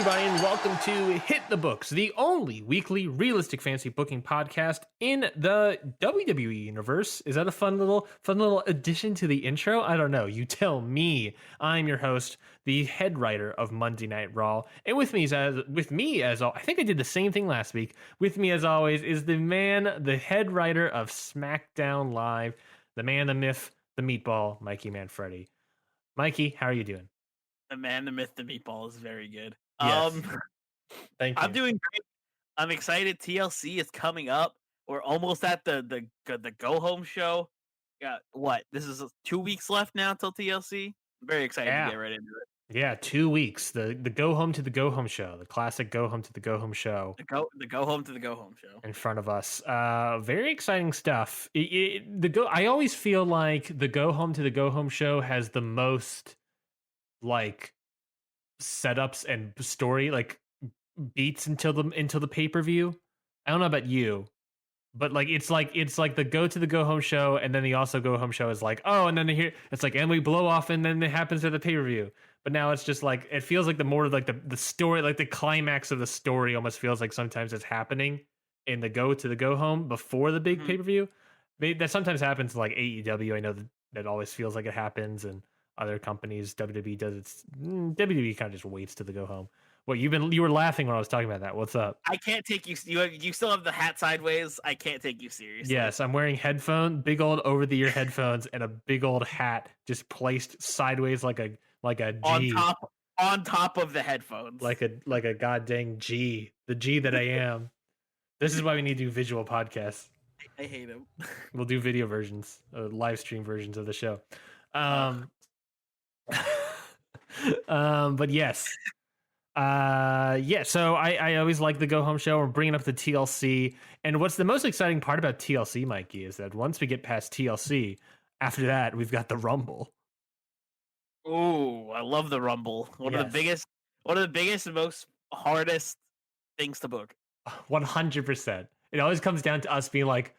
And welcome to Hit the Books, the only weekly realistic fantasy booking podcast in the WWE universe. Is that a fun little addition to the intro? I don't know. You tell me. I'm your host, the head writer of Monday Night Raw, and with me as I think I did the same thing last week. With me as always is the man, the head writer of SmackDown Live, the man, the myth, the meatball, Mikey Manfredi. Mikey, how are you doing? The man, the myth, the meatball is very good. Yes. Thank you. I'm doing great. I'm excited. TLC is coming up. We're almost at the go home show. Yeah, what? This is 2 weeks left now till TLC. I'm very excited to get right into it. Yeah, 2 weeks. The go home to the go home show. The classic go home to the go home show. The go home to the go home show in front of us. Very exciting stuff. I always feel like the go home to the go home show has the most like setups and story like beats until the pay-per-view. I don't know about you, but like it's like the go to the go home show, and then the also go home show is like, oh, and then here it's like, and we blow off, and then it happens at the pay-per-view. But now it's just like, it feels like the more like the story, like the climax of the story almost feels like sometimes it's happening in the go to the go home before the big pay-per-view. That sometimes happens like AEW. I know that always feels like it happens, and other companies, WWE does it. WWE kind of just waits to the go home. Well, you were laughing when I was talking about that. What's up? I can't take you. You still have the hat sideways. I can't take you seriously. Yes, I'm wearing big old over the ear headphones, and a big old hat just placed sideways like a G on top of the headphones, like a goddamn G, the G that I am. This is why we need to do visual podcasts. I hate them. We'll do video versions, live stream versions of the show. But yes. So I always like the go home show. We're bringing up the TLC, and what's the most exciting part about TLC, Mikey, is that once we get past TLC, after that we've got the Rumble. Oh, I love the Rumble. One of the biggest and most hardest things to book. 100%. It always comes down to us being like,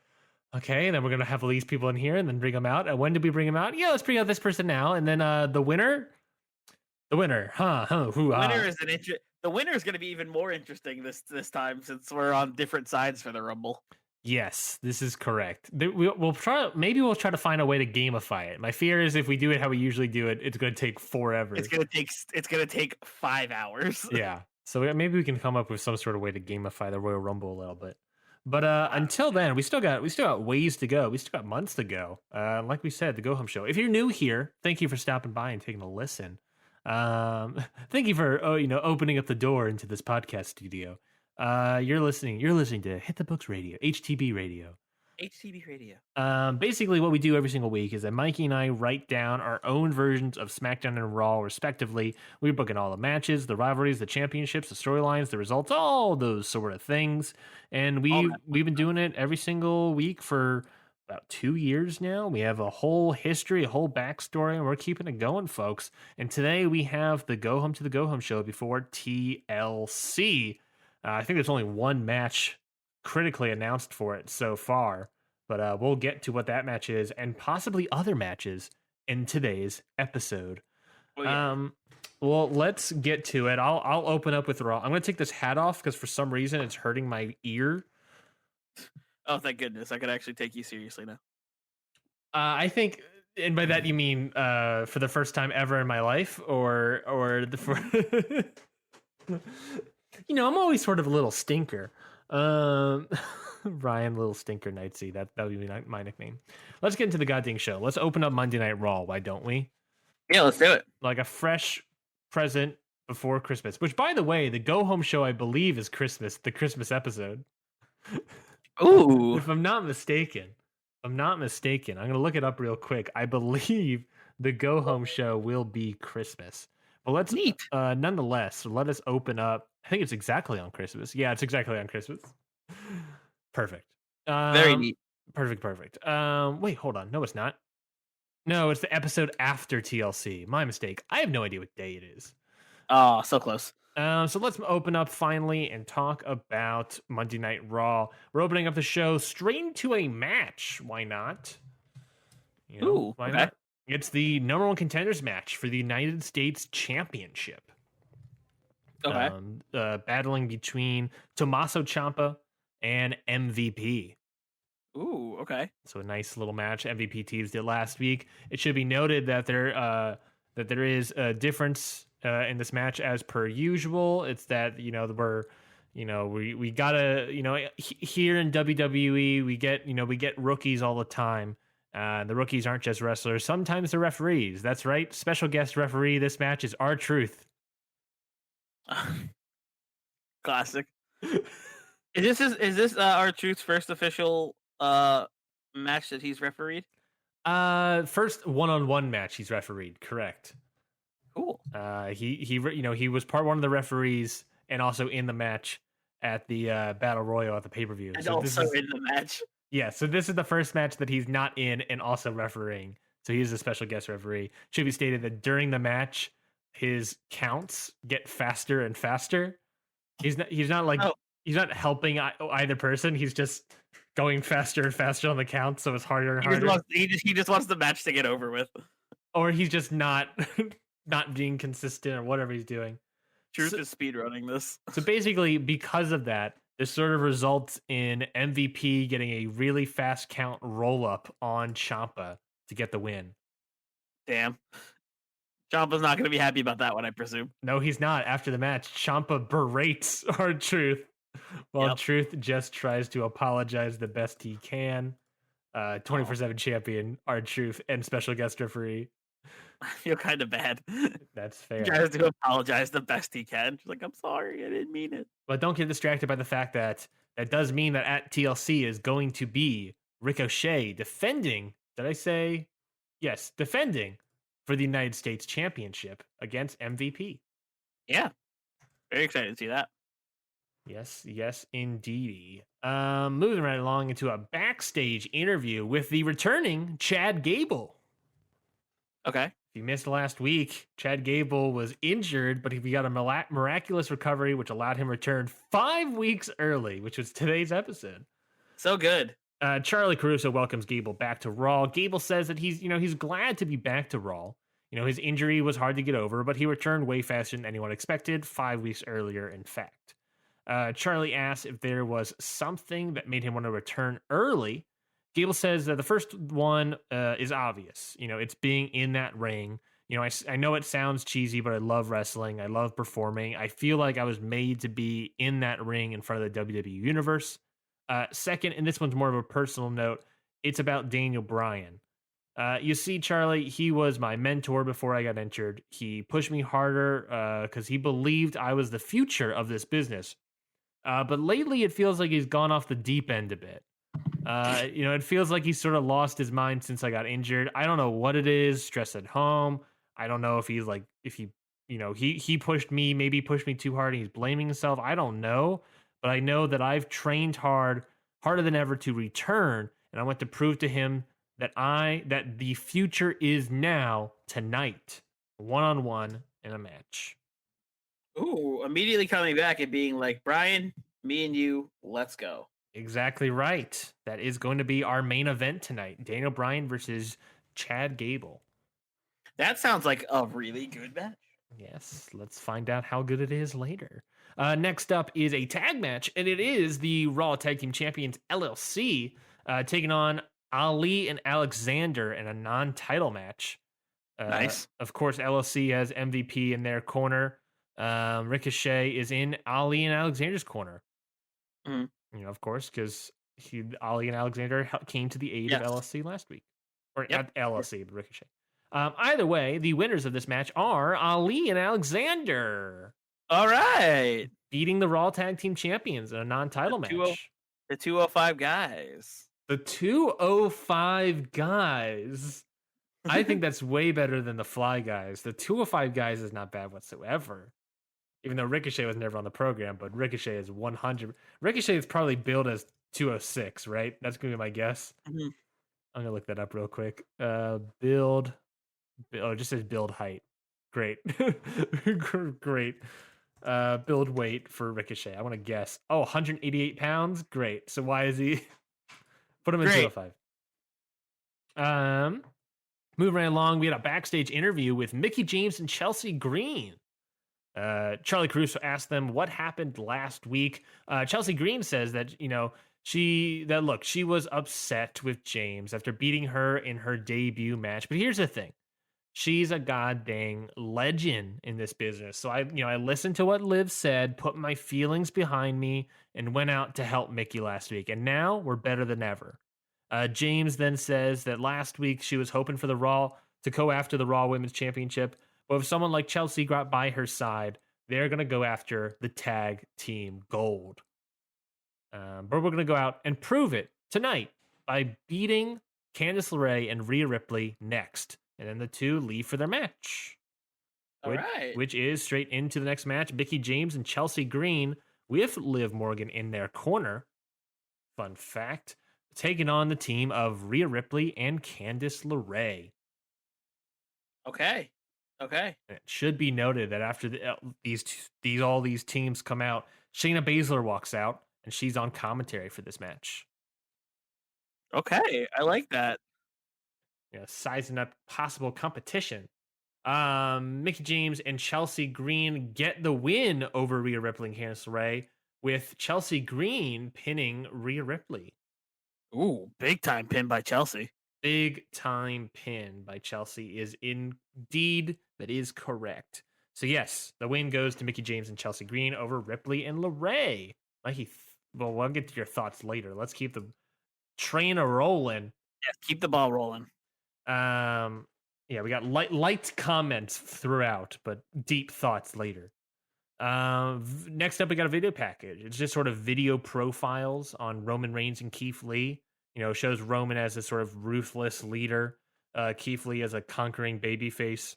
okay, then we're gonna have all these people in here, and then bring them out. And when did we bring them out? Yeah, let's bring out this person now, and then the winner. The winner, The winner is going to be even more interesting this time, since we're on different sides for the Rumble. Yes, this is correct. We'll try to find a way to gamify it. My fear is if we do it how we usually do it, it's going to take forever. It's going to take 5 hours. Yeah, so maybe we can come up with some sort of way to gamify the Royal Rumble a little bit. But until then, we still got ways to go. We still got months to go. Like we said, the Go Home Show. If you're new here, thank you for stopping by and taking a listen. Thank you for opening up the door into this podcast studio. You're listening to Hit the Books Radio, HTB Radio. Basically what we do every single week is that Mikey and I write down our own versions of SmackDown and Raw respectively. We're booking all the matches, the rivalries, the championships, the storylines, the results, all those sort of things. And we've been doing it every single week for about 2 years now. We have a whole history, a whole backstory, and we're keeping it going, folks. And today we have the Go Home to the Go Home show before TLC. I think there's only one match critically announced for it so far, but we'll get to what that match is and possibly other matches in today's episode. Oh, yeah. Well, let's get to it. I'll open up with Raw. I'm going to take this hat off because for some reason it's hurting my ear. Oh, thank goodness. I could actually take you seriously now. I think, and by that you mean for the first time ever in my life, or I'm always sort of a little stinker. Ryan, little stinker Knightsy. That would be my nickname. Let's get into the goddamn show. Let's open up Monday Night Raw. Why don't we? Yeah, let's do it. Like a fresh present before Christmas. Which, by the way, the Go Home show, I believe, is Christmas. The Christmas episode. Ooh. If I'm not mistaken. I'm going to look it up real quick. I believe the Go Home show will be Christmas. But let's nonetheless, let us open up. I think it's exactly on Christmas. Yeah, it's exactly on Christmas. Perfect. Very neat. Perfect. Wait, hold on. No, it's not. No, it's the episode after TLC. My mistake. I have no idea what day it is. Oh, so close. So let's open up finally and talk about Monday Night Raw. We're opening up the show straight into a match. Why not? Ooh, Why okay. not? It's the number one contenders match for the United States Championship. Okay. Battling between Tomasso Ciampa and MVP. Ooh, okay. So a nice little match. MVP teams did last week. It should be noted that there is a difference in this match as per usual. It's that we gotta here in WWE we get rookies all the time. The rookies aren't just wrestlers. Sometimes they're referees. That's right. Special guest referee this match is R-Truth. Classic. Is this R-Truth's first official match that he's refereed? First one-on-one match he's refereed. Correct. Cool. He was one of the referees and also in the match at the Battle Royal at the pay-per-view. And also in the match. Yeah, so this is the first match that he's not in and also refereeing. So he is a special guest referee. Should be stated that during the match, his counts get faster and faster. He's not helping either person. He's just going faster and faster on the count, so it's harder and harder. He just wants the match to get over with. Or he's just not being consistent or whatever he's doing. Truth is speedrunning this. So basically, because of that, this sort of results in MVP getting a really fast count roll-up on Ciampa to get the win. Damn. Ciampa's not going to be happy about that one, I presume. No, he's not. After the match, Ciampa berates R-Truth while Truth just tries to apologize the best he can. 24/7 champion, R-Truth, and special guest referee. I feel kind of bad. That's fair. He tries to apologize the best he can. She's like, I'm sorry, I didn't mean it. But don't get distracted by the fact that does mean that at TLC is going to be Ricochet defending. Did I say? Yes, defending for the United States Championship against MVP. Yeah. Very excited to see that. Yes, indeed. Moving right along into a backstage interview with the returning Chad Gable. Okay. If you missed last week, Chad Gable was injured, but he got a miraculous recovery, which allowed him to return 5 weeks early, which was today's episode. So good. Charlie Caruso welcomes Gable back to Raw. Gable says that he's glad to be back to Raw. His injury was hard to get over, but he returned way faster than anyone expected, 5 weeks earlier, in fact. Charlie asks if there was something that made him want to return early. Gable says that the first one is obvious. It's being in that ring. I know it sounds cheesy, but I love wrestling. I love performing. I feel like I was made to be in that ring in front of the WWE Universe. Second, and this one's more of a personal note, it's about Daniel Bryan. You see, Charlie, he was my mentor before I got injured. He pushed me harder because he believed I was the future of this business. But lately, it feels like he's gone off the deep end a bit. It feels like he's sort of lost his mind since I got injured. I don't know what it is. Stress at home. I don't know if he pushed me, maybe pushed me too hard and he's blaming himself. I don't know. But I know that I've trained harder than ever to return. And I want to prove to him that the future is now, tonight, 1-on-1 in a match. Ooh, immediately coming back and being like, Bryan, me and you, let's go. Exactly right. That is going to be our main event tonight. Daniel Bryan versus Chad Gable. That sounds like a really good match. Yes, let's find out how good it is later. Next up is a tag match, and it is the Raw Tag Team Champions LLC taking on Ali and Alexander in a non-title match. Nice. Of course, LLC has MVP in their corner. Ricochet is in Ali and Alexander's corner. Mm-hmm. Of course, because Ali and Alexander came to the aid of LLC last week. Or not LLC, but Ricochet. Either way, the winners of this match are Ali and Alexander. All right. Beating the Raw Tag Team Champions in a non-title match. The 205 guys. The 205 guys. I think that's way better than the Fly guys. The 205 guys is not bad whatsoever. Even though Ricochet was never on the program, but Ricochet is 100. Ricochet is probably billed as 206, right? That's going to be my guess. Mm-hmm. I'm gonna look that up real quick. Build. Oh, it just says build height. Great. Great. Build weight for Ricochet. I want to guess. Oh, 188 pounds. Great. So why is he? Put him in Great. 205. Moving right along, we had a backstage interview with Mickie James and Chelsea Green. Charlie Caruso asked them what happened last week. Chelsea Green says that she was upset with James after beating her in her debut match. But here's the thing. She's a goddamn legend in this business. So I listened to what Liv said, put my feelings behind me, and went out to help Mickie last week. And now we're better than ever. James then says that last week she was hoping for the Raw to go after the Raw Women's Championship. But if someone like Chelsea got by her side, they're going to go after the tag team gold. But we're going to go out and prove it tonight by beating Candice LeRae and Rhea Ripley next. And then the two leave for their match. Which is straight into the next match. Mickie James and Chelsea Green with Liv Morgan in their corner. Fun fact. Taking on the team of Rhea Ripley and Candice LeRae. Okay. And it should be noted that after all these teams come out, Shayna Baszler walks out, and she's on commentary for this match. Okay, I like that. Sizing up possible competition. Mickie James and Chelsea Green get the win over Rhea Ripley and Candice LeRae, with Chelsea Green pinning Rhea Ripley. Ooh, big time pin by Chelsea. Big time pin by Chelsea is indeed, that is correct. So yes, the win goes to Mickie James and Chelsea Green over Ripley and LeRae. Mikey, well, we'll get to your thoughts later. Let's keep the train rolling. Yeah, keep the ball rolling. We got light comments throughout, but deep thoughts later. Next up, we got a video package. It's just sort of video profiles on Roman Reigns and Keith Lee. Shows Roman as a sort of ruthless leader, Keith Lee as a conquering babyface.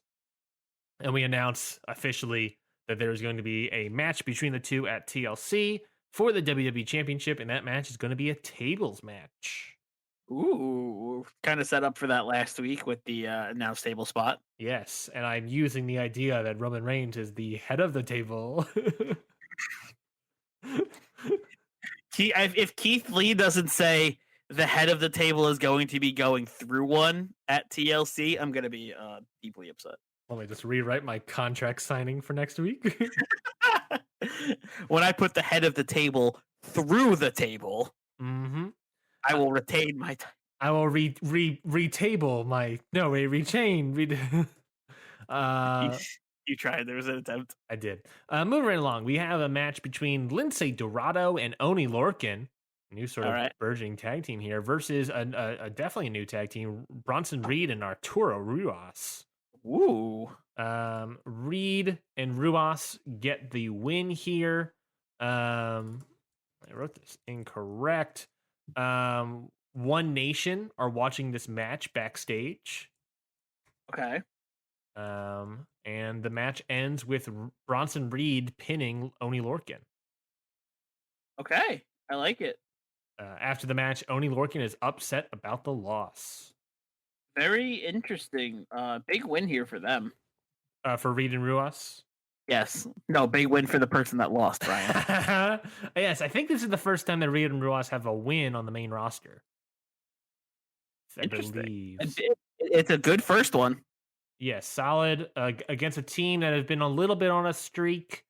And we announce officially that there's going to be a match between the two at TLC for the WWE Championship, and that match is going to be a tables match. Ooh, kind of set up for that last week with the announced table spot. Yes, and I'm using the idea that Roman Reigns is the head of the table. If Keith Lee doesn't say the head of the table is going to be going through one at TLC, I'm going to be deeply upset. Let me just rewrite my contract signing for next week. When I put the head of the table through the table, I will retain my time. I will retable my rechain. You tried. There was an attempt. I did. Moving right along, we have a match between Lince Dorado and Oni Lorcan, new sort of burgeoning tag team here, versus a definitely a new tag team, Bronson Reed and Arturo Ruas. Ooh. Reed and Ruas get the win here. I wrote this incorrect. One Nation are watching this match backstage. Okay. And the match ends with Bronson Reed pinning Oni Lorcan. Okay, I like it. After the match, Oni Lorcan is upset about the loss. Very interesting. Big win here for them. For Reed and Ruas? Yes. No, big win for the person that lost, Brian. Yes, I think this is the first time that Reed and Ruas have a win on the main roster. Interesting. It's a good first one. Yes, solid against a team that has been a little bit on a streak.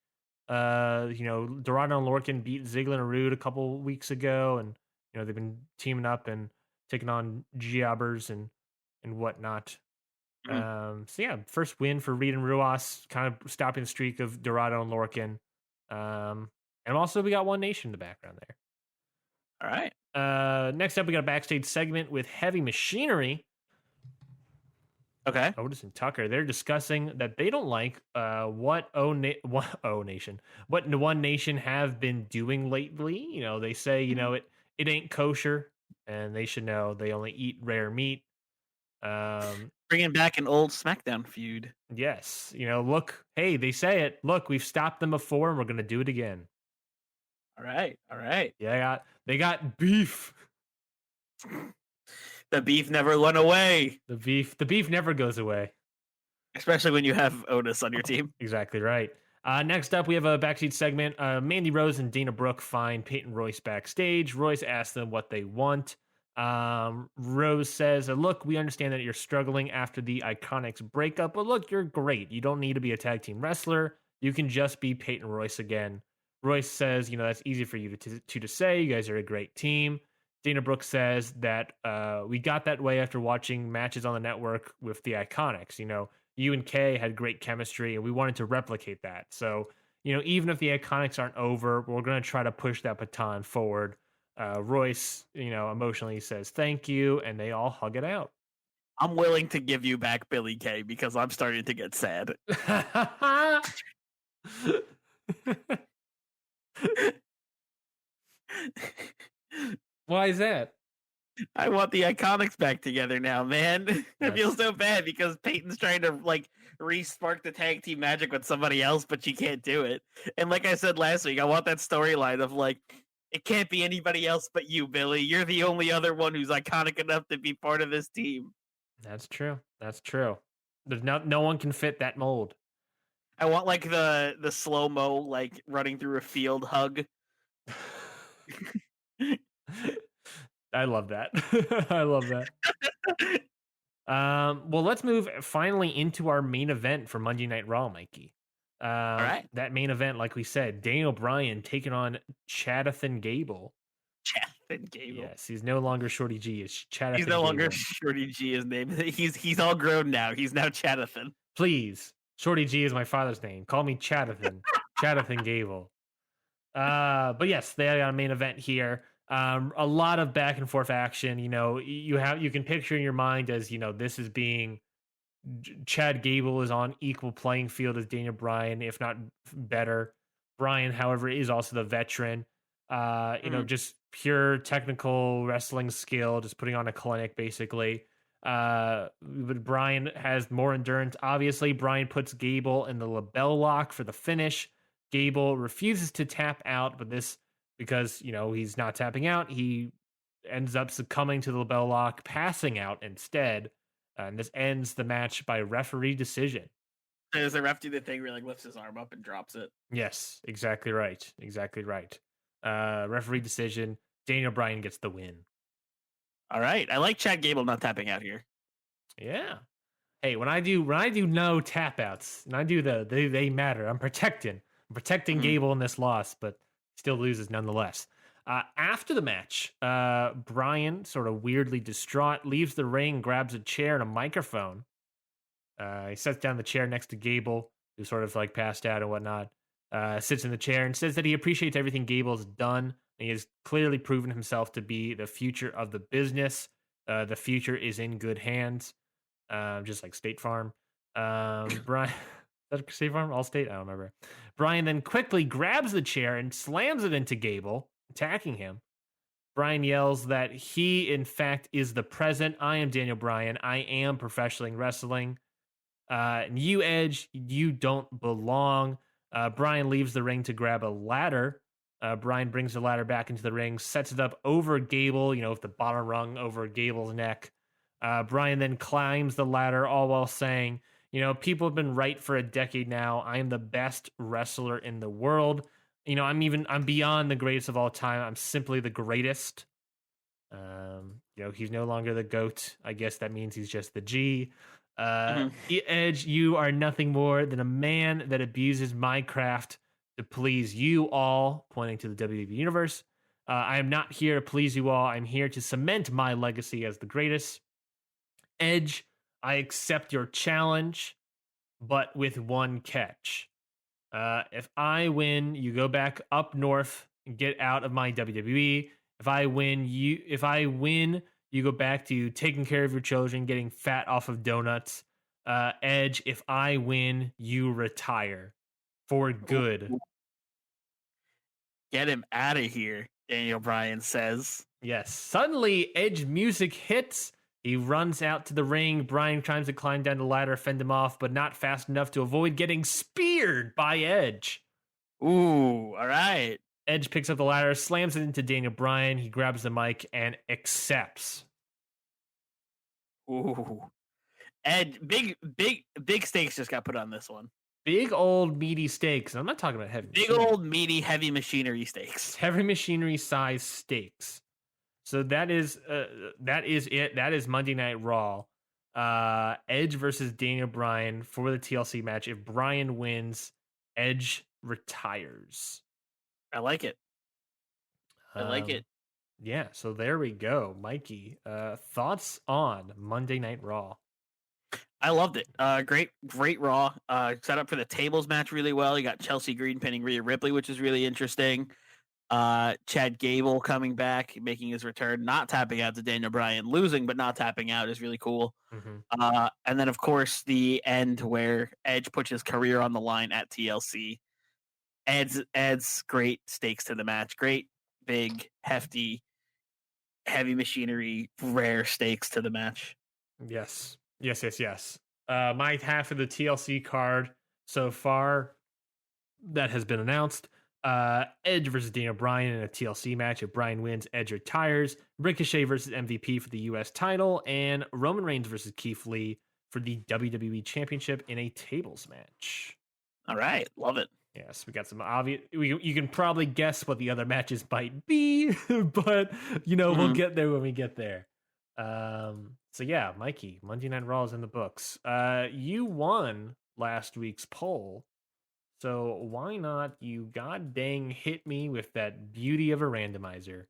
Dorado and Lorcan beat Ziggler and Rude a couple weeks ago, and they've been teaming up and taking on jobbers and whatnot. First win for Reed and Ruas, kind of stopping the streak of Dorado and Lorcan. And also we got One Nation in the background there. All right. Next up, we got a backstage segment with Heavy Machinery. Okay. Otis and Tucker. They're discussing that they don't like what One Nation have been doing lately. They say it ain't kosher, and they should know they only eat rare meat. Bringing back an old SmackDown feud. Yes. Look, hey, they say it. Look, we've stopped them before, and we're going to do it again. All right. Yeah, they got beef. The beef never went away. The beef never goes away. Especially when you have Otis on your team. Exactly right. Next up, we have a backstage segment. Mandy Rose and Dana Brooke find Peyton Royce backstage. Royce asks them what they want. Rose says, look, we understand that you're struggling after the Iconics breakup, but look, you're great. You don't need to be a tag team wrestler. You can just be Peyton Royce again. Royce says, that's easy for you to say. You guys are a great team. Dana Brooke says that we got that way after watching matches on the network with the Iconics. You and Kay had great chemistry, and we wanted to replicate that. So, even if the Iconics aren't over, we're going to try to push that baton forward. Royce, emotionally says thank you, and they all hug it out. I'm willing to give you back Billy Kay because I'm starting to get sad. Why is that? I want the Iconics back together now, man. I feel so bad because Peyton's trying to re-spark the tag team magic with somebody else, but she can't do it. And like I said last week, I want that storyline of it can't be anybody else but you, Billy. You're the only other one who's iconic enough to be part of this team. That's true. There's no one can fit that mold. I want the slow-mo running through a field hug. I love that. I love that. Well, let's move finally into our main event for Monday Night Raw, Mikey. All right. That main event, like we said, Daniel Bryan taking on Chadathan Gable. Chadathan Gable. Yes, he's no longer Shorty G. It's Chadathan. He's no longer Shorty G. His name. He's all grown now. He's now Chadathan. Please, Shorty G is my father's name. Call me Chadathan. Chadathan Gable. But yes, they got a main event here. A lot of back and forth action. You can picture in your mind as this is being Chad Gable is on equal playing field as Daniel Bryan, if not better. Bryan, however, is also the veteran. Just pure technical wrestling skill, just putting on a clinic basically. But Bryan has more endurance. Obviously, Bryan puts Gable in the label lock for the finish. Gable refuses to tap out, but this because he's not tapping out, he ends up succumbing to the label lock, passing out instead. And this ends the match by referee decision. Does the ref do the thing where he lifts his arm up and drops it? Yes, exactly right. Referee decision. Daniel Bryan gets the win. All right. I like Chad Gable not tapping out here. Yeah. Hey, when I do no tap outs, and I do they matter. I'm protecting Gable in this loss, but still loses nonetheless. After the match, Bryan, sort of weirdly distraught, leaves the ring, grabs a chair and a microphone. He sets down the chair next to Gable, who's sort of passed out and whatnot. Sits in the chair and says that he appreciates everything Gable's done. And he has clearly proven himself to be the future of the business. The future is in good hands, just like State Farm. Bryan... Is that State Farm? Allstate? I don't remember. Bryan then quickly grabs the chair and slams it into Gable, attacking him. Bryan yells that he, in fact, is the present. I am Daniel Bryan. I am professional wrestling. And you, Edge, you don't belong. Bryan leaves the ring to grab a ladder. Bryan brings the ladder back into the ring, sets it up over Gable, with the bottom rung over Gable's neck. Bryan then climbs the ladder, all while saying, people have been right for a decade now. I am the best wrestler in the world. I'm beyond the greatest of all time. I'm simply the greatest. He's no longer the GOAT. I guess that means he's just the G. Edge, you are nothing more than a man that abuses my craft to please you all, pointing to the WWE Universe. I am not here to please you all. I'm here to cement my legacy as the greatest. Edge, I accept your challenge, but with one catch. If I win, you go back up north and get out of my WWE. If I win, you go back to taking care of your children, getting fat off of donuts. Edge, if I win, you retire for good. Get him out of here, Daniel Bryan says. Yes. Suddenly, Edge music hits. He runs out to the ring. Bryan tries to climb down the ladder, fend him off, but not fast enough to avoid getting speared by Edge. Ooh, all right. Edge picks up the ladder, slams it into Daniel Bryan. He grabs the mic and accepts. Ooh. And big stakes just got put on this one. Big old meaty steaks. I'm not talking about heavy. Big machinery. old meaty heavy machinery steaks. Heavy machinery size steaks. So that is it. That is Monday Night Raw. Edge versus Daniel Bryan for the TLC match. If Bryan wins, Edge retires. I like it. I like it. Yeah, so there we go. Mikey, thoughts on Monday Night Raw? I loved it. Great Raw. Set up for the tables match really well. You got Chelsea Green pinning Rhea Ripley, which is really interesting. Chad Gable coming back, making his return, not tapping out to Daniel Bryan, losing but not tapping out is really cool. Mm-hmm. And then of course the end where Edge puts his career on the line at TLC. Adds great stakes to the match. Great, big, hefty, heavy machinery, rare stakes to the match. Yes. My half of the TLC card so far that has been announced. Edge versus Daniel Bryan in a TLC match. If Bryan wins, Edge retires. Ricochet versus MVP for the US title, and Roman Reigns versus Keith Lee for the WWE Championship in a tables match. All right, love it. Yes, we got some obvious. You can probably guess what the other matches might be, but we'll get there when we get there. So yeah, Mikey, Monday Night Raw is in the books. You won last week's poll. So why not you god dang hit me with that beauty of a randomizer?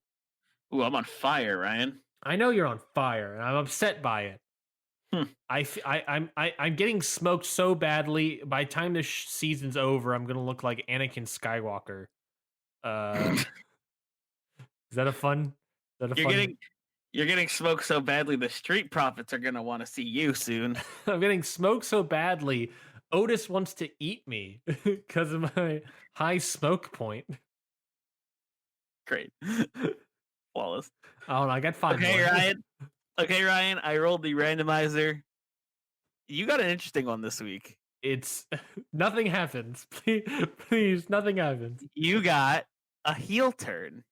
Ooh, I'm on fire, Ryan. I know you're on fire, and I'm upset by it. I'm getting smoked so badly. By the time this season's over, I'm gonna look like Anakin Skywalker. Is that a fun? You're getting smoked so badly. The Street Profits are gonna want to see you soon. I'm getting smoked so badly. Otis wants to eat me because of my high smoke point. Great. Flawless. Oh, no, I got 5 more. Okay, Ryan, I rolled the randomizer. You got an interesting one this week. It's nothing happens. Please, nothing happens. You got a heel turn.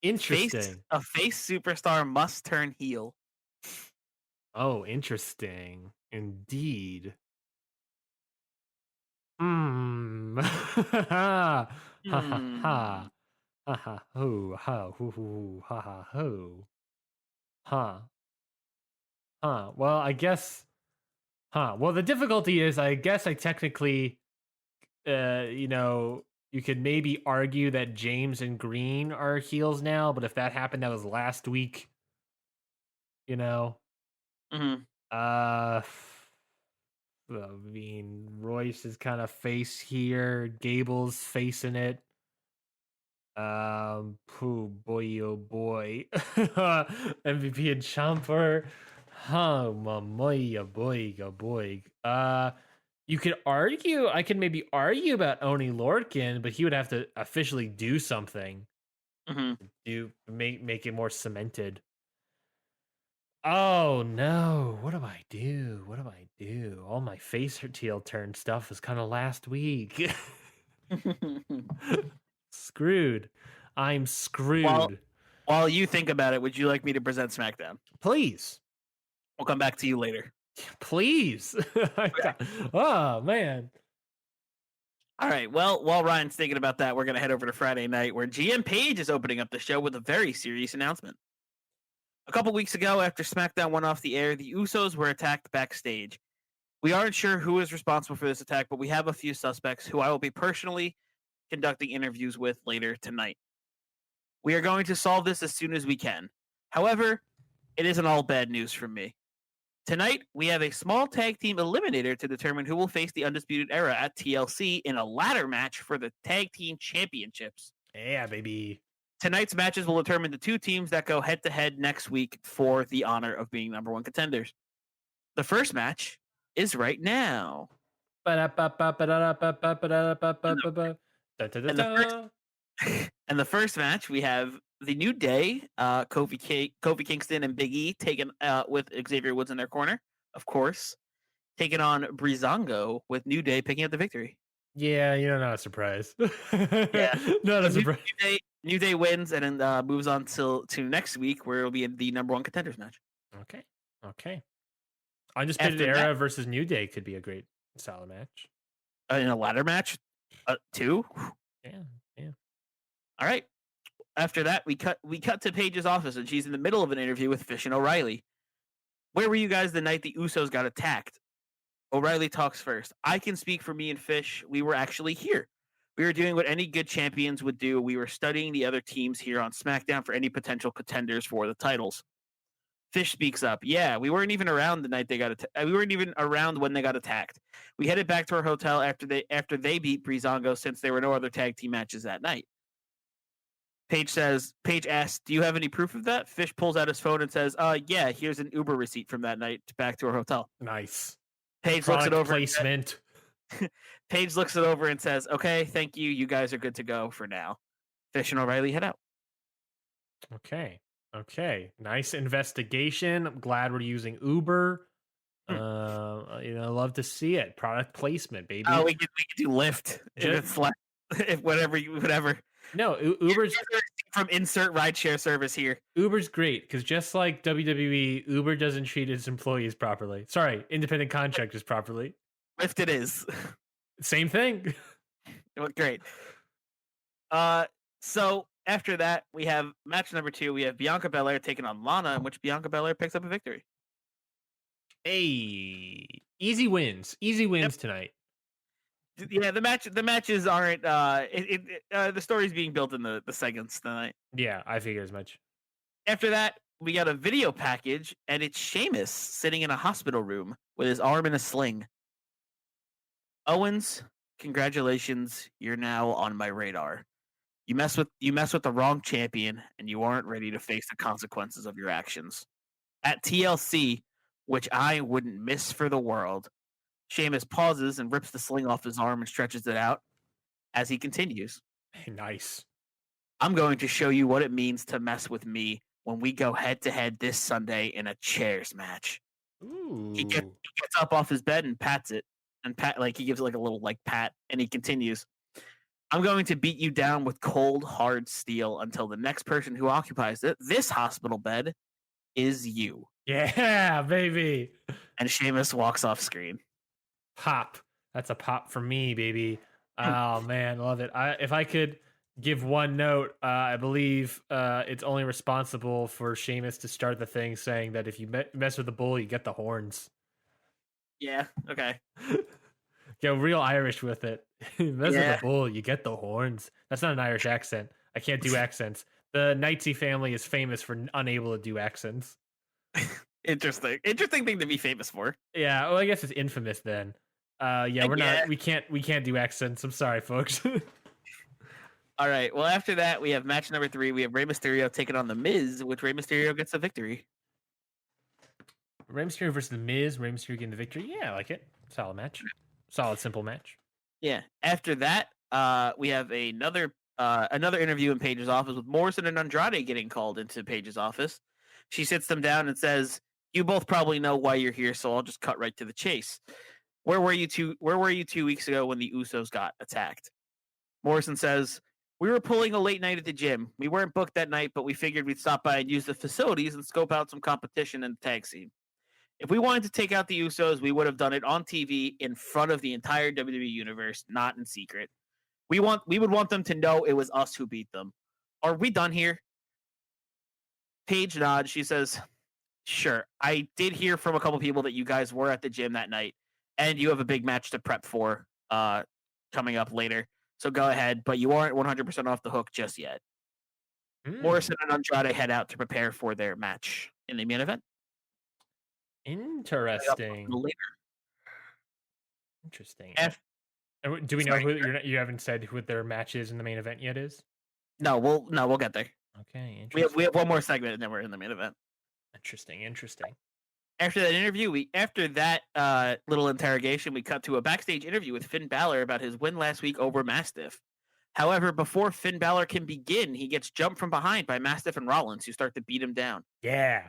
Interesting. A face superstar must turn heel. Oh, interesting. Indeed. Ha ha ha. Ha ha ho ha hoo hoo ha ha ho. Well, I guess. Well, the difficulty is, I guess I technically, you could maybe argue that James and Green are heels now, but if that happened, that was last week. I mean, Royce is kind of face here. Gable's facing it. Oh boy. MVP and Ciampa. Boy. You could argue. I can maybe argue about Oni Lorcan, but he would have to officially do something. Make it more cemented. Oh no! What do I do? All my face heel turn stuff was kind of last week. Screwed. I'm screwed. While you think about it, would you like me to present SmackDown? Please. We'll come back to you later. Please. Okay. Oh man. All right. Well, while Ryan's thinking about that, we're going to head over to Friday night, where GM Paige is opening up the show with a very serious announcement. A couple weeks ago, after SmackDown went off the air, the Usos were attacked backstage. We aren't sure who is responsible for this attack, but we have a few suspects who I will be personally conducting interviews with later tonight. We are going to solve this as soon as we can. However, it isn't all bad news from me. Tonight, we have a small tag team eliminator to determine who will face the Undisputed Era at TLC in a ladder match for the tag team championships. Yeah, baby. Tonight's matches will determine the two teams that go head-to-head next week for the honor of being number one contenders. The first match is right now. And the first match, we have the New Day, Kofi Kingston and Big E taking with Xavier Woods in their corner, of course, taking on Breezango with New Day picking up the victory. Yeah, not a surprise. Yeah, not a surprise. New Day wins and then moves on to next week, where it'll be the number one contenders match. Okay. Okay. Undisputed Era versus New Day could be a great solid match. In a ladder match, 2. Yeah. All right. After that, we cut to Paige's office, and she's in the middle of an interview with Fish and O'Reilly. Where were you guys the night the Usos got attacked? O'Reilly talks first. I can speak for me and Fish. We were actually here. We were doing what any good champions would do. We were studying the other teams here on SmackDown for any potential contenders for the titles. Fish speaks up. Yeah, we weren't even around the night they got attacked. We weren't even around when they got attacked. We headed back to our hotel after they beat Breezango, since there were no other tag team matches that night. Paige asks, do you have any proof of that? Fish pulls out his phone and says, yeah, here's an Uber receipt from that night back to our hotel. Nice. Paige looks it over. Placement. Paige looks it over and says, okay, thank you. You guys are good to go for now. Fish and O'Reilly head out. Okay. Nice investigation. I'm glad we're using Uber. Love to see it. Product placement, baby. Oh, we could do Lyft. If whatever. No, Uber's from insert rideshare service here. Uber's great because just like WWE, Uber doesn't treat its employees properly. Sorry, independent contractors properly. Lyft it is. Same thing. Great. So after that, we have match number 2. We have Bianca Belaire taking on Lana, in which Bianca Belaire picks up a victory. Hey, easy wins tonight. Yeah, the matches aren't. The story's being built in the segments tonight. Yeah, I figured as much. After that, we got a video package, and it's Sheamus sitting in a hospital room with his arm in a sling. Owens, congratulations, you're now on my radar. You mess with the wrong champion, and you aren't ready to face the consequences of your actions. At TLC, which I wouldn't miss for the world, Sheamus pauses and rips the sling off his arm and stretches it out as he continues. Hey, nice. I'm going to show you what it means to mess with me when we go head-to-head this Sunday in a chairs match. Ooh. He gets up off his bed and pats it. And he gives it like a little pat, and he continues. I'm going to beat you down with cold, hard steel until the next person who occupies this hospital bed is you. Yeah, baby. And Sheamus walks off screen. Pop. That's a pop for me, baby. Oh man, love it. If I could give one note, I believe it's only responsible for Sheamus to start the thing saying that if you mess with the bull, you get the horns. Yeah, okay. Go real Irish with it. Mess with the bull, you get the horns. That's not an Irish accent. I can't do accents. The Knightsey family is famous for unable to do accents. Interesting thing to be famous for. Yeah, well, I guess it's infamous then. We can't do accents. I'm sorry, folks. All right. Well, after that, we have match number 3. We have Rey Mysterio taking on The Miz, which Rey Mysterio gets the victory. Rey Mysterio versus The Miz. Rey Mysterio getting the victory. Yeah, I like it. Solid match. Solid, simple match. Yeah. After that, we have another interview in Paige's office with Morrison and Andrade getting called into Paige's office. She sits them down and says, "You both probably know why you're here, so I'll just cut right to the chase. Where were you 2 weeks ago when the Usos got attacked?" Morrison says, "We were pulling a late night at the gym. We weren't booked that night, but we figured we'd stop by and use the facilities and scope out some competition in the tag scene. If we wanted to take out the Usos, we would have done it on TV in front of the entire WWE universe, not in secret. We would want them to know it was us who beat them. Are we done here?" Paige nods. She says, "Sure. I did hear from a couple people that you guys were at the gym that night, and you have a big match to prep for coming up later. So go ahead, but you aren't 100% off the hook just yet." Morrison and Andrade head out to prepare for their match in the main event. Interesting. Do we know who you haven't said who their match is in the main event yet is? No, we'll get there. Okay, interesting. We have one more segment and then we're in the main event. Interesting. After that interview, after that little interrogation, we cut to a backstage interview with Finn Balor about his win last week over Mastiff. However, before Finn Balor can begin, he gets jumped from behind by Mastiff and Rollins, who start to beat him down. Yeah.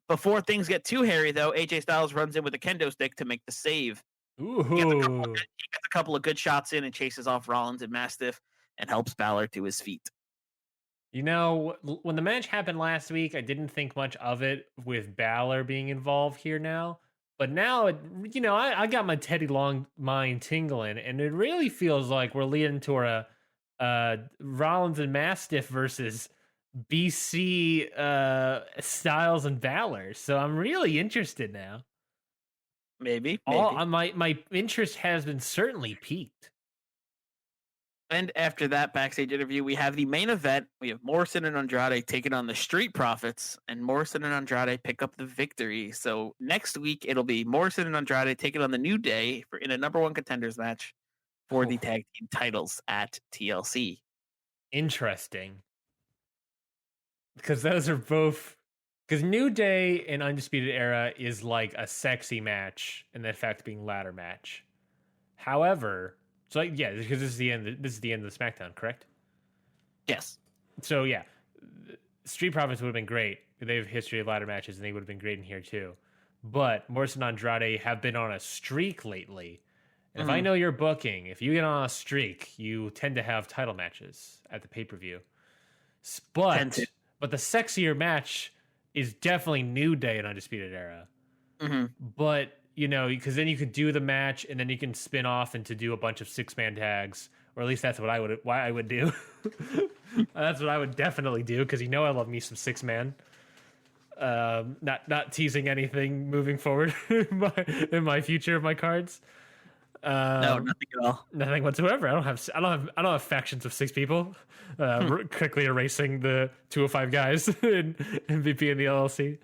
Before things get too hairy, though, AJ Styles runs in with a kendo stick to make the save. Ooh. He gets a couple of good shots in and chases off Rollins and Mastiff and helps Balor to his feet. You know, when the match happened last week, I didn't think much of it with Balor being involved here now. But now, I got my Teddy Long mind tingling, and it really feels like we're leading to Rollins and Mastiff versus BC Styles and Balor. So I'm really interested now. Maybe. My interest has been certainly peaked. And after that backstage interview, we have the main event. We have Morrison and Andrade taking on the Street Profits, and Morrison and Andrade pick up the victory. So next week, it'll be Morrison and Andrade taking on the New Day in a number 1 contenders match for the tag team titles at TLC. Interesting. Because those are both... Because New Day and Undisputed Era is like a sexy match, and the fact being ladder match. However... So like, yeah, because this is the end of the SmackDown, correct? Yes. So yeah, Street Profits would have been great. They have a history of ladder matches, and they would have been great in here too. But Morrison and Andrade have been on a streak lately. And if I know your booking, if you get on a streak, you tend to have title matches at the pay-per-view. But the sexier match is definitely New Day and Undisputed Era. But because then you could do the match and then you can spin off and to do a bunch of 6-man tags, or at least that's what I would do. That's what I would definitely do, because I love me some 6-man. Not teasing anything moving forward in my future of my cards. No, nothing at all. Nothing whatsoever. I don't have factions of 6 people. Quickly erasing the 205 guys in MVP and the LLC.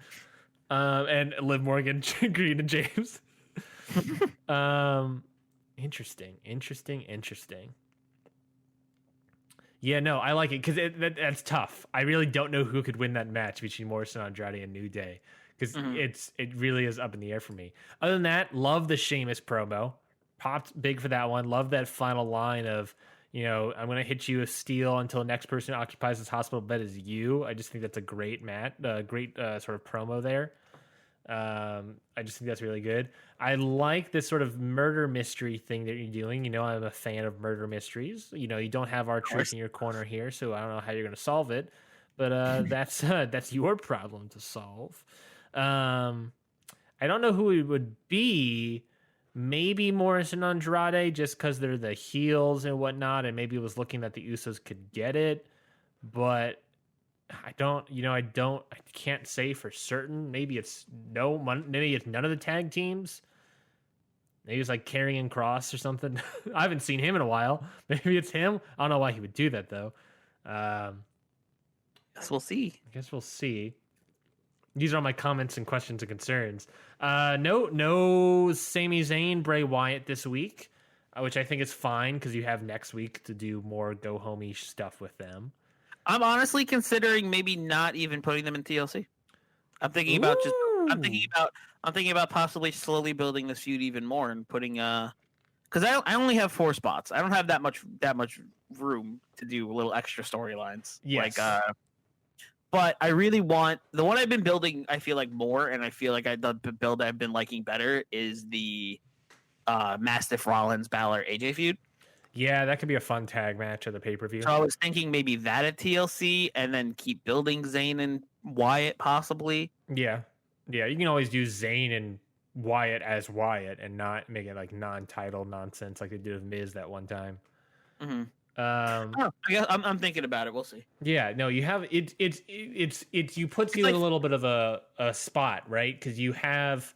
And Liv Morgan, Green, and James. Interesting. Yeah, no, I like it because that's tough. I really don't know who could win that match between Morrison, Andrade, and New Day, because it really is up in the air for me. Other than that, love the Sheamus promo. Popped big for that one. Love that final line of, I'm going to hit you with steel until the next person occupies this hospital bed is you. I just think that's a great great sort of promo there. I just think that's really good. I like this sort of murder mystery thing that you're doing. I'm a fan of murder mysteries. You don't have our truth in your corner here, so I don't know how you're going to solve it. But that's your problem to solve. I don't know who it would be. Maybe Morrison and Andrade, just because they're the heels and whatnot, and maybe it was looking that the Usos could get it. But I can't say for certain. Maybe it's none of the tag teams. Maybe it's like Karrion Kross or something. I haven't seen him in a while. Maybe it's him. I don't know why he would do that though. Guess we'll see. These are all my comments and questions and concerns. No Sami Zayn, Bray Wyatt this week, which I think is fine because you have next week to do more go homey stuff with them. I'm honestly considering maybe not even putting them in TLC. I'm thinking about possibly slowly building this feud even more and putting because I only have 4 spots. I don't have that much room to do little extra storylines. Yes. But I really want the one I've been building. I feel like more, and I feel like the build I've been liking better is the Mastiff Rollins Balor AJ feud. Yeah, that could be a fun tag match at the pay-per-view. So I was thinking maybe that at TLC, and then keep building Zayn and Wyatt possibly. Yeah, you can always do Zayn and Wyatt as Wyatt and not make it like non-title nonsense like they did with Miz that one time. I guess I'm thinking about it. We'll see. Yeah, no, you have it. You puts you in a little bit of a spot, right? Because you have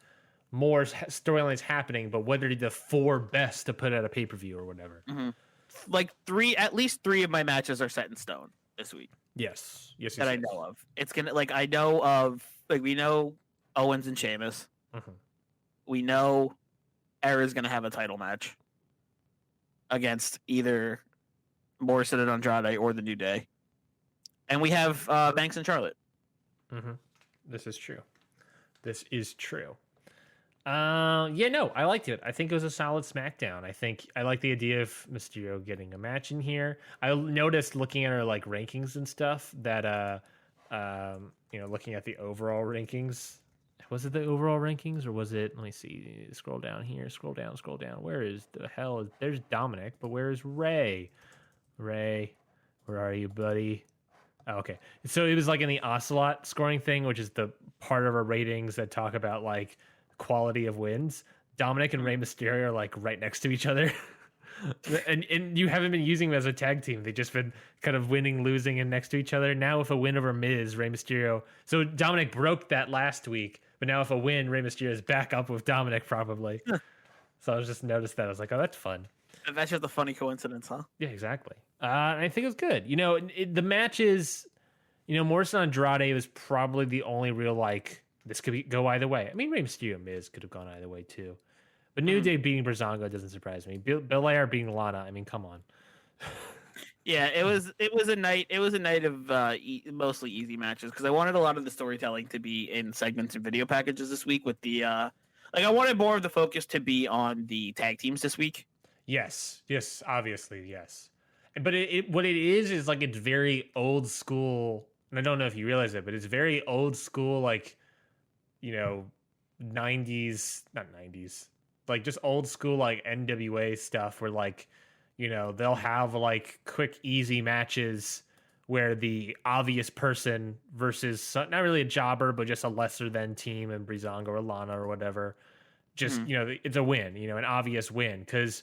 more storylines happening, but what are the 4 best to put at a pay-per-view or whatever? Like at least 3 of my matches are set in stone this week. Yes. That I know of. It's gonna I know of we know Owens and Sheamus. We know Era's gonna have a title match against either Morrison and Andrade or the New Day, and we have Banks and Charlotte. This is true. I liked it. I think it was a solid SmackDown. I like the idea of Mysterio getting a match in here. I noticed looking at our rankings and stuff that looking at the overall rankings. Was it the overall rankings or was it? Let me see. Scroll down here. Scroll down. Where is the hell? There's Dominic, but where is Ray? Ray, where are you, buddy? Oh, okay. So it was like in the Ocelot scoring thing, which is the part of our ratings that talk about like quality of wins. Dominic and Rey Mysterio are like right next to each other. and you haven't been using them as a tag team. They've just been kind of winning, losing, and next to each other. Now with a win over Miz, Rey Mysterio. So Dominic broke that last week, but now with a win, Rey Mysterio is back up with Dominic probably. So I was just noticed that. I was like, oh, that's fun. That's just a funny coincidence, huh? Yeah, exactly. I think it was good. You know, the matches, you know, Morrison Andrade was probably the only real, like, this could go either way. I mean, Rey Mysterio and Miz could have gone either way, too. But New Day beating Breezango doesn't surprise me. Bellaire beating Lana, I mean, come on. Yeah, it was a night of mostly easy matches because I wanted a lot of the storytelling to be in segments and video packages this week with the like I wanted more of the focus to be on the tag teams this week. Yes, obviously, yes. But what it is like it's very old school, and I don't know if you realize it, but it's very old school, like, you know, 90s, not 90s, like just old school, like NWA stuff where, like, you know, they'll have like quick, easy matches where the obvious person versus not really a jobber, but just a lesser than team and Breezango or Lana or whatever. Just, you know, it's a win, you know, an obvious win. Because,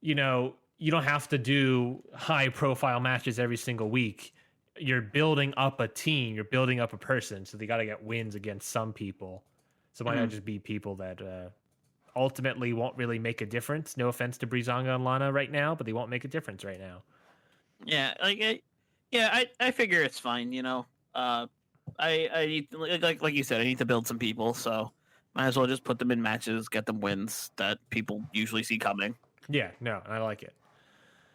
you know, you don't have to do high profile matches every single week. You're building up a team, you're building up a person. So they got to get wins against some people. So why not just be people that ultimately won't really make a difference? No offense to Breezango and Lana right now, but they won't make a difference right now. Yeah, I figure it's fine. You know, I need like you said, I need to build some people, so might as well just put them in matches, get them wins that people usually see coming. Yeah, no, I like it.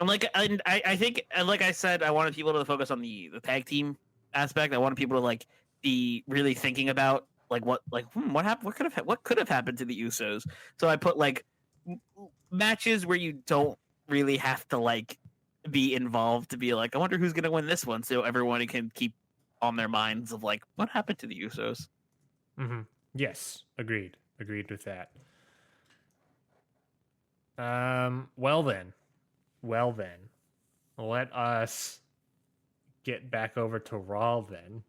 I think, like I said, I wanted people to focus on the tag team aspect. I wanted people to like be really thinking about like what happened, what could have happened to the Usos. So I put like matches where you don't really have to like be involved to be like, I wonder who's gonna win this one, so everyone can keep on their minds of like what happened to the Usos. Mm-hmm. Yes, agreed with that. Well then, let us get back over to Raw then.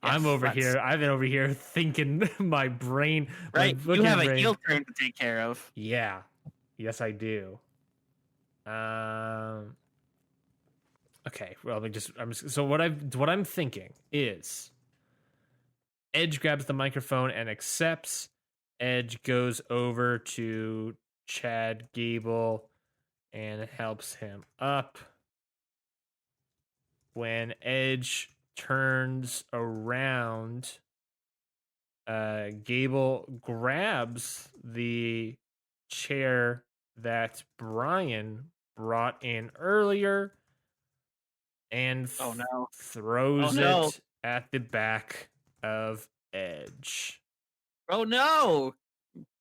Yes, I've been over here thinking my brain. Right, you have a heel turn to take care of. Yeah, yes I do. Okay, well, so what I'm thinking is Edge grabs the microphone and accepts. Edge goes over to Chad Gable and helps him up. When Edge turns around, Gable grabs the chair that Bryan brought in earlier and throws it at the back of Edge. Oh no,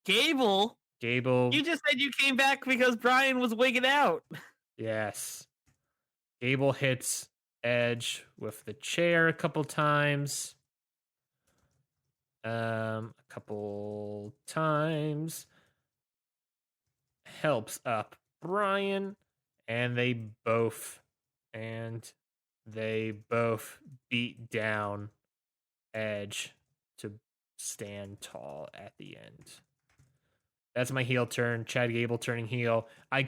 Gable! You just said you came back because Bryan was wigging out. Yes. Gable hits Edge with the chair a couple times. Helps up Bryan, and they both beat down Edge to stand tall at the end. That's my heel turn. Chad Gable turning heel. I'm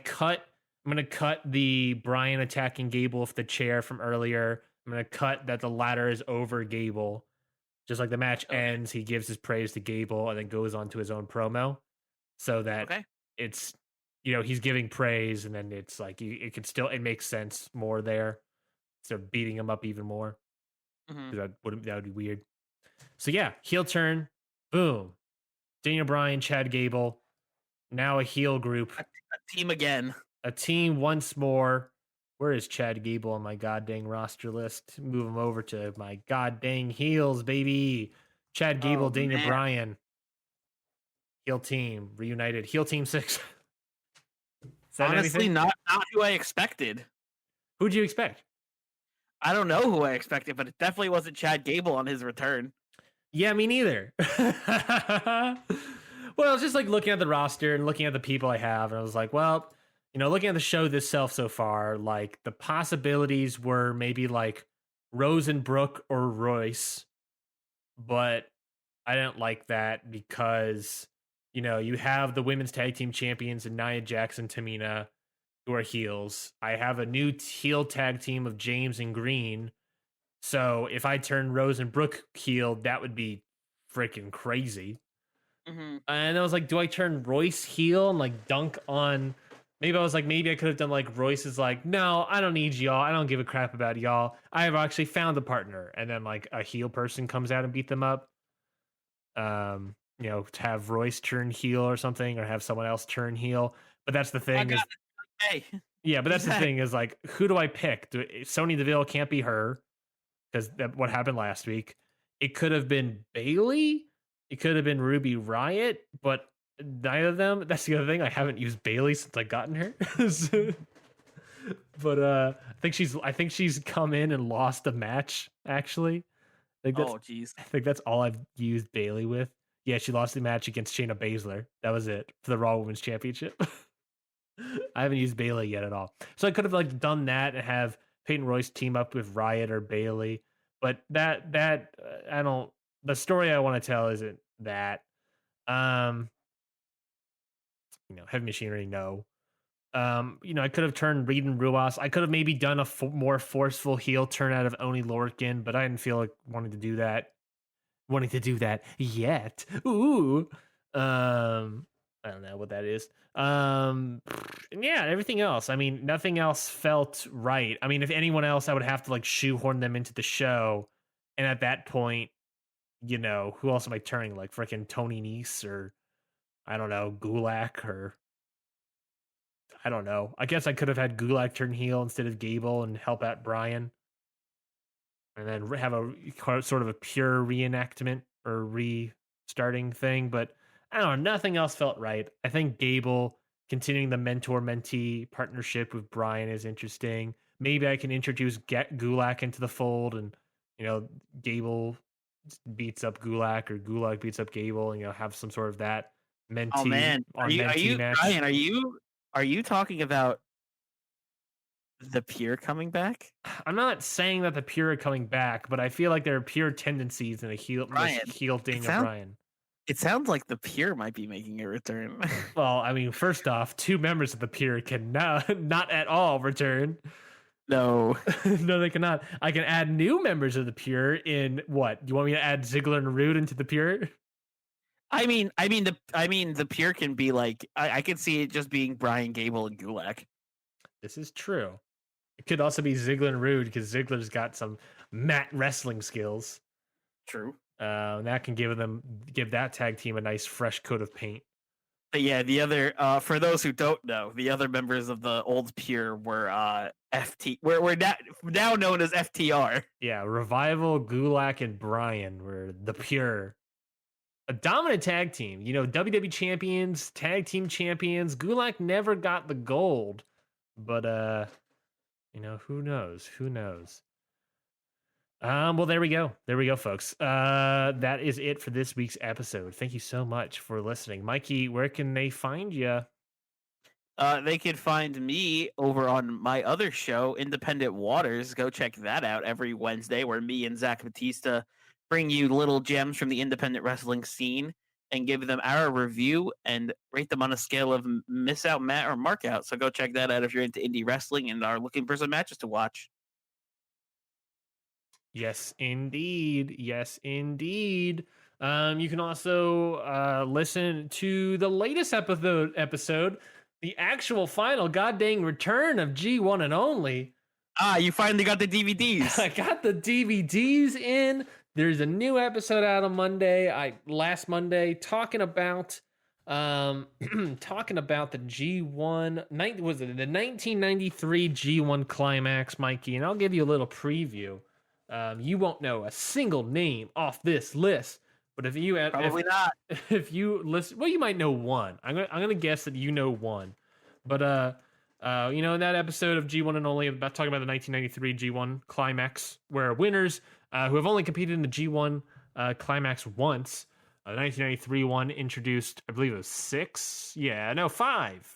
going to cut the Bryan attacking Gable with the chair from earlier. I'm going to cut that the ladder is over Gable. Just like the match ends, he gives his praise to Gable and then goes on to his own promo. So that it's, you know, he's giving praise and then it's like, it makes sense more there. Instead of beating him up even more. Mm-hmm. That would be weird. So yeah, heel turn. Boom. Daniel Bryan, Chad Gable. Now a heel group. A team again. A team once more. Where is Chad Gable on my goddamn roster list? Move him over to my goddamn heels, baby. Chad Gable, Daniel Bryan. Heel team. Reunited. Heel team 6. Honestly, not who I expected. Who'd you expect? I don't know who I expected, but it definitely wasn't Chad Gable on his return. Yeah, me neither. Well, I was just like looking at the roster and looking at the people I have, and I was like, well, looking at the show itself so far, like the possibilities were maybe like Rosenbrook or Royce, but I didn't like that because you have the women's tag team champions and Nia Jax and Tamina who are heels. I have a new heel tag team of James and Green. So if I turn Rosenbrook heel, that would be freaking crazy. Mm-hmm. And I was like, do I turn Royce heel and like dunk on? Maybe I was like, maybe I could have done like Royce is like, no, I don't need y'all. I don't give a crap about y'all. I have actually found a partner. And then like a heel person comes out and beat them up. To have Royce turn heel or something, or have someone else turn heel. But that's the thing is, hey, yeah, but that's the thing is like, who do I pick? Sonya Deville can't be her because what happened last week. It could have been Bailey. It could have been Ruby Riott, but neither of them. That's the other thing. I haven't used Bailey since I gotten her. But I think she's come in and lost a match actually. Oh, jeez. I think that's all I've used Bailey with. Yeah, she lost the match against Shayna Baszler. That was it for the Raw Women's Championship. I haven't used Bailey yet at all. So I could have like done that and have Peyton Royce team up with Riott or Bailey. But that I don't. The story I want to tell isn't that. Heavy Machinery, no. I could have turned Reed and Ruas. I could have maybe done a more forceful heel turn out of Oni Lorcan, but I didn't feel like wanting to do that yet. Ooh. I don't know what that is. Yeah, everything else. I mean, nothing else felt right. I mean, if anyone else, I would have to like shoehorn them into the show. And at that point, who else am I turning? Like freaking Tony Nese or I don't know, Gulak or I don't know. I guess I could have had Gulak turn heel instead of Gable and help out Bryan. And then have a sort of a pure reenactment or restarting thing. But I don't know. Nothing else felt right. I think Gable continuing the mentor-mentee partnership with Bryan is interesting. Maybe I can introduce Gulak into the fold and, Gable beats up Gulak or Gulak beats up Gable and, have some sort of that mentee Oh man, are you match. Brian? Are you talking about the Pure coming back? I'm not saying that the Pure are coming back, but I feel like there are pure tendencies in a heel thing of Bryan. It sounds like the Pure might be making a return. Well, I mean, first off, 2 members of the Pure can not at all return. No. No, they cannot. I can add new members of the Pure in what? Do you want me to add Ziggler and Rude into the Pure? I mean, the Pure can be like I could see it just being Bryan, Gable, and Gulak. This is true. It could also be Ziggler and Rude because Ziggler's got some mat wrestling skills. True. That can give that tag team a nice fresh coat of paint. But yeah, the other for those who don't know, the other members of the old Pure were FT. We're now known as FTR. Yeah, Revival, Gulak, and Bryan were the Pure. A dominant tag team. WWE champions, tag team champions. Gulak never got the gold. But who knows? Who knows? Well, there we go. There we go, folks. That is it for this week's episode. Thank you so much for listening. Mikey, where can they find you? They can find me over on my other show, Independent Waters. Go check that out every Wednesday, where me and Zach Batista bring you little gems from the independent wrestling scene and give them our review and rate them on a scale of miss out, Matt, or mark out. So go check that out if you're into indie wrestling and are looking for some matches to watch. Yes, indeed. Yes, indeed. You can also listen to the latest episode, the actual final goddamn return of G1 and Only. You finally got the DVDs. I got the DVDs in. There's a new episode out on last Monday, talking about the G1 was it the 1993 G1 climax, Mikey, and I'll give you a little preview. You won't know a single name off this list, but if you not, if you listen, well, you might know one. I'm gonna guess that you know one, but in that episode of G1 and Only, about talking about the 1993 G1 climax, where winners who have only competed in the G1 climax once The 1993 one introduced, I believe it was 5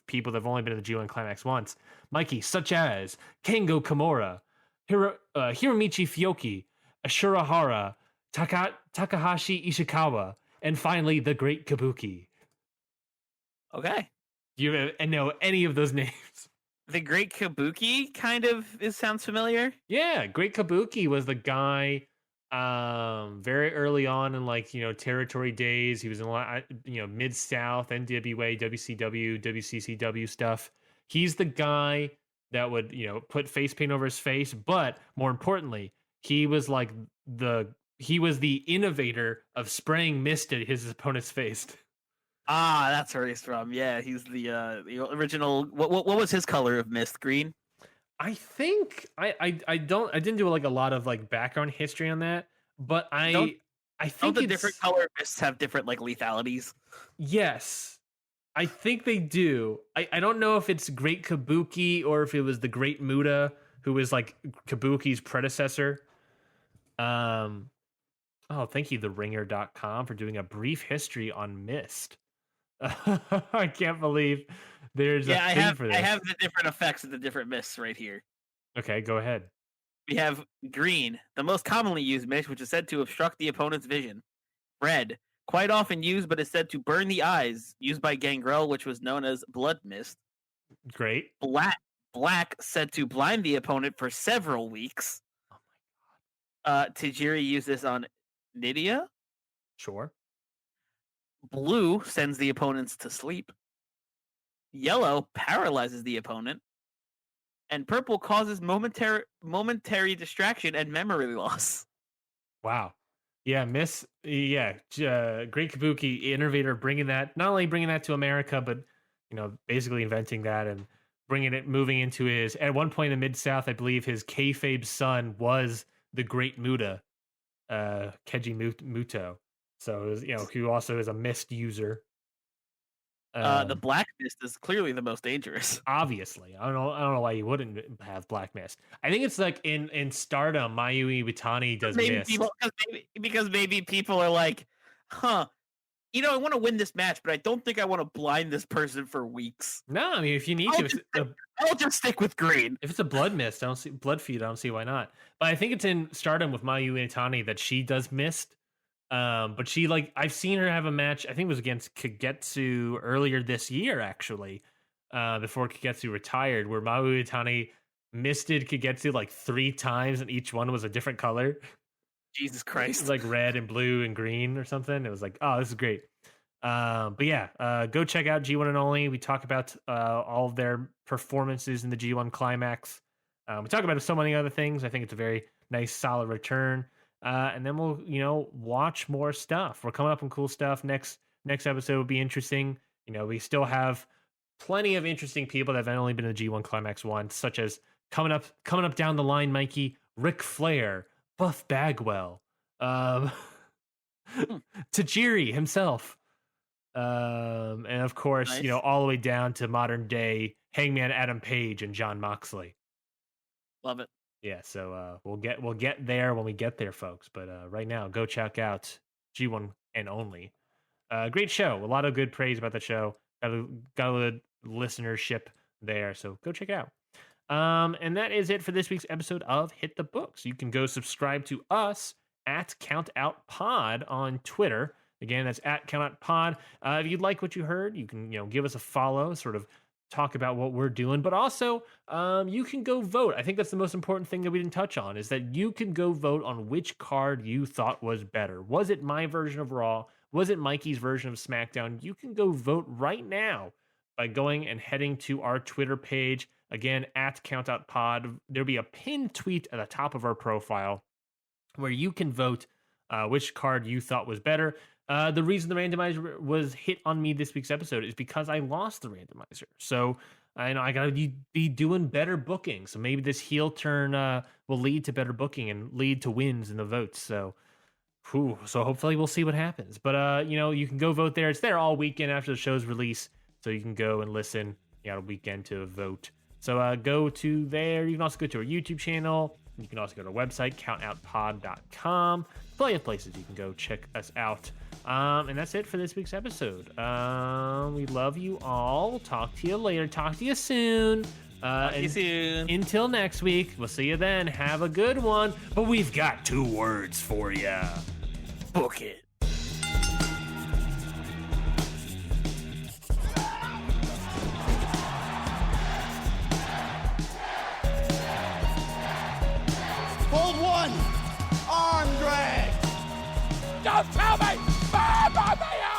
people that have only been in the G1 Climax once. Mikey, such as Kengo Kimura, Hiromichi Fioki, Ashura Hara, Takahashi Ishikawa, and finally the Great Kabuki. Okay. Do you know any of those names? The Great Kabuki kind of sounds familiar. Yeah, Great Kabuki was the guy very early on in territory days. He was in a lot, Mid-South, NWA, WCW, WCCW stuff. He's the guy that would, put face paint over his face, but more importantly, he was the innovator of spraying mist at his opponent's face. Ah, that's where he's from. Yeah, he's the original. What was his color of mist? Green. I think I didn't do a lot of background history on that, but I think the different color mists have different lethalities. Yes, I think they do. I don't know if it's Great Kabuki or if it was the Great Muta, who was Kabuki's predecessor. Oh, thank you, TheRinger.com, for doing a brief history on Mist. I can't believe there's a thing for this. I have the different effects of the different mists right here. Okay, go ahead. We have green, the most commonly used mist, which is said to obstruct the opponent's vision. Red, quite often used, but is said to burn the eyes, used by Gangrel, which was known as blood mist. Great. Black, said to blind the opponent for several weeks. Oh my god. Tajiri used this on Nydia. Sure. Blue sends the opponents to sleep. Yellow paralyzes the opponent. And purple causes momentary distraction and memory loss. Wow. Yeah, Great Kabuki, innovator, not only bringing that to America, but basically inventing that and moving into his. At one point in the Mid-South, I believe his kayfabe son was the Great Muta, Keiji Muto. So it was, who also is a mist user. The black mist is clearly the most dangerous. Obviously, I don't know why you wouldn't have black mist. I think it's in Stardom, Mayumi Iwatani does mist. Because maybe people are like, I want to win this match, but I don't think I want to blind this person for weeks. No, I mean, if you need I'll just stick with green. If it's a blood mist, blood feud, I don't see why not. But I think it's in Stardom with Mayumi Iwatani that she does mist. But she I've seen her have a match. I think it was against Kagetsu earlier this year, actually, before Kagetsu retired, where Mayu Iwatani misted Kagetsu 3 times, and each one was a different color. Jesus Christ! It was red and blue and green or something. It was oh, this is great. But yeah, go check out G1 and Only. We talk about all of their performances in the G1 Climax. We talk about so many other things. I think it's a very nice, solid return. And then we'll, watch more stuff. We're coming up on cool stuff. Next episode will be interesting. We still have plenty of interesting people that have only been in the G1 Climax once, such as coming up down the line, Mikey, Ric Flair, Buff Bagwell, Tajiri himself, and of course, nice. All the way down to modern day Hangman Adam Page and Jon Moxley. Love it. Yeah, so we'll get there when we get there, folks. But right now, go check out G1 and Only. Great show. A lot of good praise about the show. Got a good listenership there, so go check it out. And that is it for this week's episode of Hit the Books. You can go subscribe to us at CountOutPod on Twitter. Again, that's at CountOutPod. If you like what you heard, you can give us a follow, sort of talk about what we're doing, but also you can go vote. I think that's the most important thing that we didn't touch on, is that you can go vote on which card you thought was better. Was it my version of Raw? Was it Mikey's version of SmackDown? You can go vote right now by going and heading to our Twitter page, again, at CountOutPod. There'll be a pinned tweet at the top of our profile where you can vote which card you thought was better. The reason the randomizer was hit on me this week's episode is because I lost the randomizer. So I gotta be doing better booking. So maybe this heel turn will lead to better booking and lead to wins in the votes. So hopefully we'll see what happens. But you can go vote there. It's there all weekend after the show's release, so you can go and listen. You got a weekend to vote. So go to there. You can also go to our YouTube channel. You can also go to our website, countoutpod.com. Plenty of places you can go check us out. And that's it for this week's episode. We love you all. Talk to you later. Talk to you soon. Talk to you soon. Until next week, we'll see you then. Have a good one. But we've got 2 words for you. Book it. Hold 1. Arm drag. Don't tell me! Mama mia!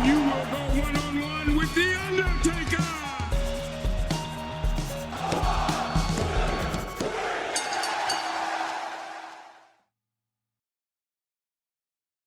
You will go one-on-one with The Undertaker!